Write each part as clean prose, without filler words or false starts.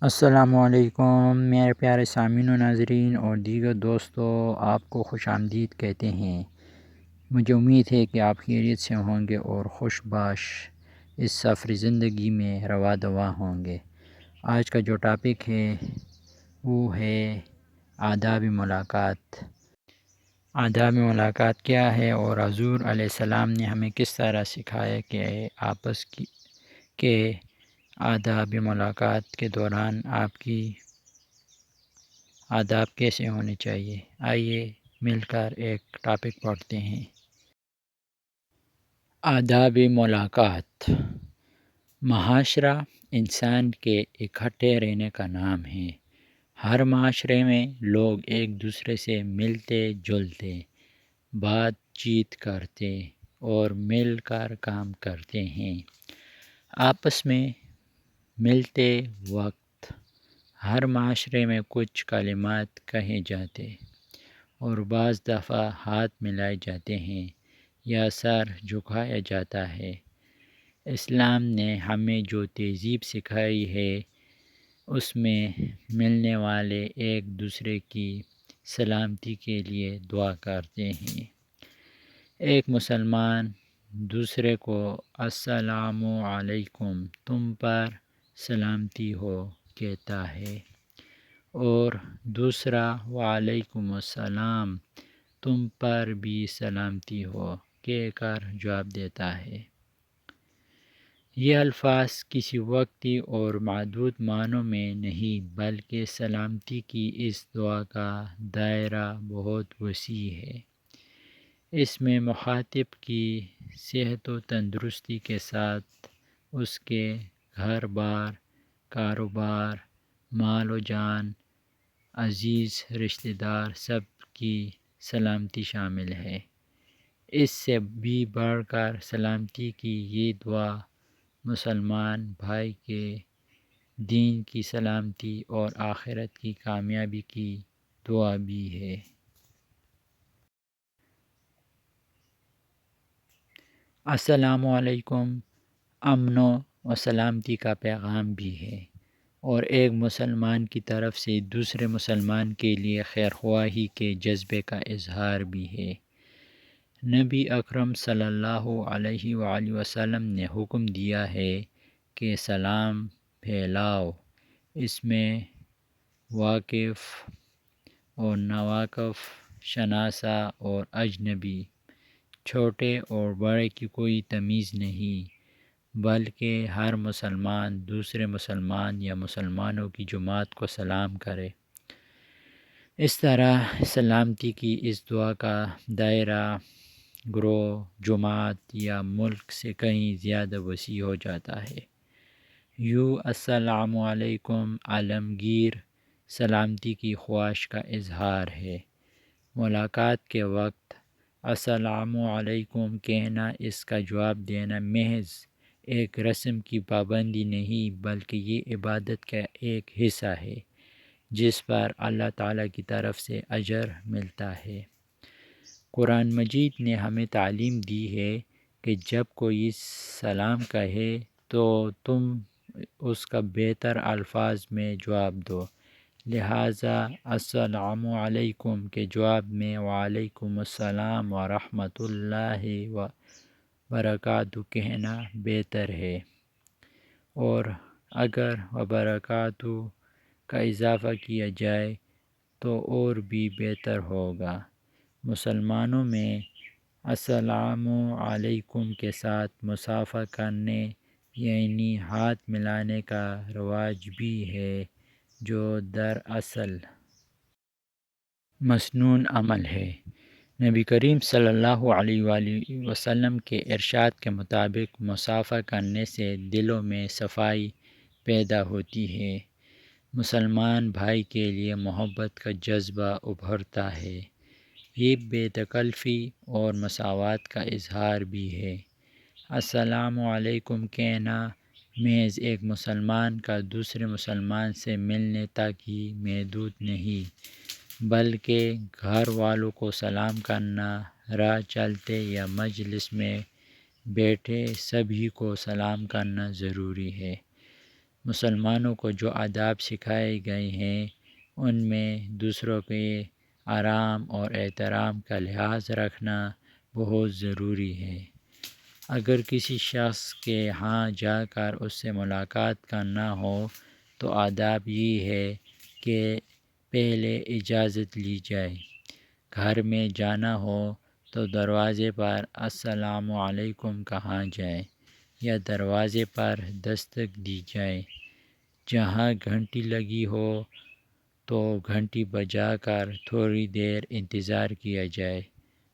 السلام علیکم میرے پیارے سامعین و ناظرین اور دیگر دوستو، آپ کو خوش آمدید کہتے ہیں۔ مجھے امید ہے کہ آپ خیریت سے ہوں گے اور خوش باش اس سفر زندگی میں رواں دواں ہوں گے۔ آج کا جو ٹاپک ہے وہ ہے آداب ملاقات۔ آداب ملاقات کیا ہے اور حضور علیہ السلام نے ہمیں کس طرح سکھایا کہ آپس کے آداب ملاقات کے دوران آپ کی آداب کیسے ہونے چاہیے۔ آئیے مل کر ایک ٹاپک پڑھتے ہیں۔ آداب ملاقات۔ معاشرہ انسان کے اکٹھے رہنے کا نام ہے۔ ہر معاشرے میں لوگ ایک دوسرے سے ملتے جلتے، بات چیت کرتے اور مل کر کام کرتے ہیں۔ آپس میں ملتے وقت ہر معاشرے میں کچھ کلمات کہے جاتے اور بعض دفعہ ہاتھ ملائے جاتے ہیں یا سر جھکایا جاتا ہے۔ اسلام نے ہمیں جو تہذیب سکھائی ہے اس میں ملنے والے ایک دوسرے کی سلامتی کے لیے دعا کرتے ہیں۔ ایک مسلمان دوسرے کو السلام علیکم، تم پر سلامتی ہو کہتا ہے اور دوسرا وعلیکم السلام، تم پر بھی سلامتی ہو کہہ کر جواب دیتا ہے۔ یہ الفاظ کسی وقتی اور محدود معنوں میں نہیں بلکہ سلامتی کی اس دعا کا دائرہ بہت وسیع ہے۔ اس میں مخاطب کی صحت و تندرستی کے ساتھ اس کے گھر بار، کاروبار، مال و جان، عزیز رشتہ دار سب کی سلامتی شامل ہے۔ اس سے بھی بڑھ کر سلامتی کی یہ دعا مسلمان بھائی کے دین کی سلامتی اور آخرت کی کامیابی کی دعا بھی ہے۔ السلام علیکم امن و سلامتی کا پیغام بھی ہے اور ایک مسلمان کی طرف سے دوسرے مسلمان کے لیے خیرخواہی کے جذبے کا اظہار بھی ہے۔ نبی اکرم صلی اللہ علیہ وآلہ وسلم نے حکم دیا ہے کہ سلام پھیلاؤ۔ اس میں واقف اور ناواقف، شناسا اور اجنبی، چھوٹے اور بڑے کی کوئی تمیز نہیں، بلکہ ہر مسلمان دوسرے مسلمان یا مسلمانوں کی جماعت کو سلام کرے۔ اس طرح سلامتی کی اس دعا کا دائرہ گروہ، جماعت یا ملک سے کہیں زیادہ وسیع ہو جاتا ہے۔ یوں السلام علیکم عالمگیر سلامتی کی خواہش کا اظہار ہے۔ ملاقات کے وقت السلام علیکم کہنا، اس کا جواب دینا محض ایک رسم کی پابندی نہیں بلکہ یہ عبادت کا ایک حصہ ہے جس پر اللہ تعالیٰ کی طرف سے اجر ملتا ہے۔ قرآن مجید نے ہمیں تعلیم دی ہے کہ جب کوئی سلام کہے تو تم اس کا بہتر الفاظ میں جواب دو، لہٰذا السلام علیکم کے جواب میں وعلیکم السلام ورحمۃ اللہ وبرکاتہ کہنا بہتر ہے، اور اگر وبرکاتہ کا اضافہ کیا جائے تو اور بھی بہتر ہوگا۔ مسلمانوں میں السلام علیکم کے ساتھ مصافحہ کرنے یعنی ہاتھ ملانے کا رواج بھی ہے، جو دراصل مسنون عمل ہے۔ نبی کریم صلی اللہ علیہ وآلہ وسلم کے ارشاد کے مطابق مصافحہ کرنے سے دلوں میں صفائی پیدا ہوتی ہے، مسلمان بھائی کے لیے محبت کا جذبہ ابھرتا ہے، یہ بے تکلفی اور مساوات کا اظہار بھی ہے۔ السلام علیکم کہنا محض ایک مسلمان کا دوسرے مسلمان سے ملنے تک ہی محدود نہیں بلکہ گھر والوں کو سلام کرنا، راہ چلتے یا مجلس میں بیٹھے سبھی کو سلام کرنا ضروری ہے۔ مسلمانوں کو جو آداب سکھائے گئے ہیں ان میں دوسروں کے آرام اور احترام کا لحاظ رکھنا بہت ضروری ہے۔ اگر کسی شخص کے ہاں جا کر اس سے ملاقات کرنا ہو تو آداب یہ ہے کہ پہلے اجازت لی جائے۔ گھر میں جانا ہو تو دروازے پر السلام علیکم کہا جائے یا دروازے پر دستک دی جائے۔ جہاں گھنٹی لگی ہو تو گھنٹی بجا کر تھوڑی دیر انتظار کیا جائے۔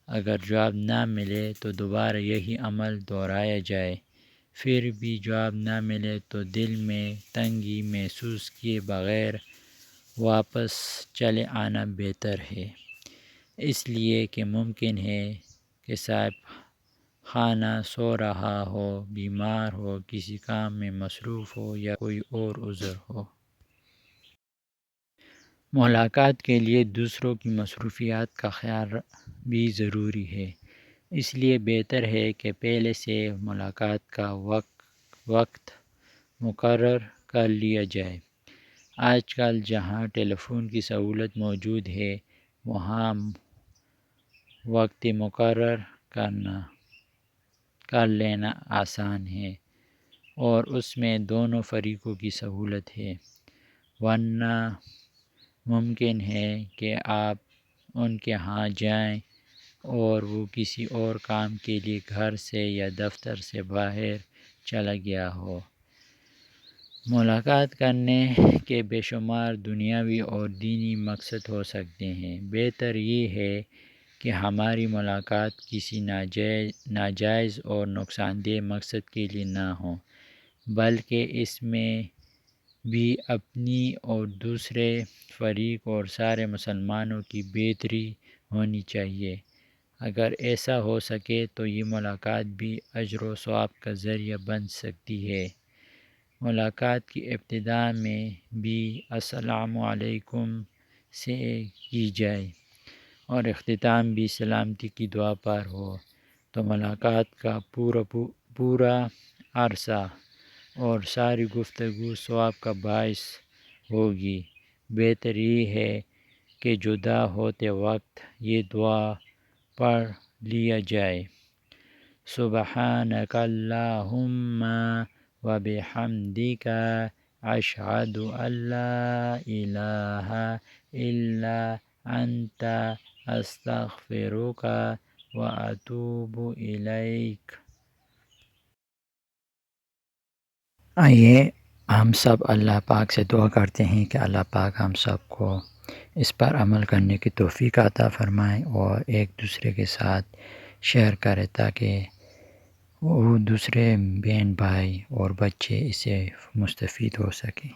اگر جواب نہ ملے تو دوبارہ یہی عمل دہرایا جائے۔ پھر بھی جواب نہ ملے تو دل میں تنگی محسوس کیے بغیر واپس چلے آنا بہتر ہے، اس لیے کہ ممکن ہے کہ صاحب خانہ سو رہا ہو، بیمار ہو، کسی کام میں مصروف ہو یا کوئی اور عذر ہو۔ ملاقات کے لیے دوسروں کی مصروفیات کا خیال بھی ضروری ہے، اس لیے بہتر ہے کہ پہلے سے ملاقات کا وقت مقرر کر لیا جائے۔ آج کل جہاں ٹیلی فون کی سہولت موجود ہے وہاں وقت مقرر کر لینا آسان ہے اور اس میں دونوں فریقوں کی سہولت ہے، ورنہ ممکن ہے کہ آپ ان کے ہاں جائیں اور وہ کسی اور کام کے لیے گھر سے یا دفتر سے باہر چلا گیا ہو۔ ملاقات کرنے کے بے شمار دنیاوی اور دینی مقصد ہو سکتے ہیں۔ بہتر یہ ہے کہ ہماری ملاقات کسی ناجائز اور نقصان دہ مقصد کے لیے نہ ہو، بلکہ اس میں بھی اپنی اور دوسرے فریق اور سارے مسلمانوں کی بہتری ہونی چاہیے۔ اگر ایسا ہو سکے تو یہ ملاقات بھی اجر و ثواب کا ذریعہ بن سکتی ہے۔ ملاقات کی ابتدا میں بھی السلام علیکم سے کی جائے اور اختتام بھی سلامتی کی دعا پر ہو تو ملاقات کا پورا عرصہ اور ساری گفتگو ثواب کا باعث ہوگی۔ بہتر یہ ہے کہ جدا ہوتے وقت یہ دعا پڑھ لیا جائے: سبحانک اللہم وبحمدک اشہد ان لا الہ الا انت استغفرک واتوب الیک۔ آئیے ہم سب اللہ پاک سے دعا کرتے ہیں کہ اللہ پاک ہم سب کو اس پر عمل کرنے کی توفیق عطا فرمائے اور ایک دوسرے کے ساتھ شیئر کرے تاکہ وہ دوسرے بہن بھائی اور بچے اسے مستفید ہو سکیں۔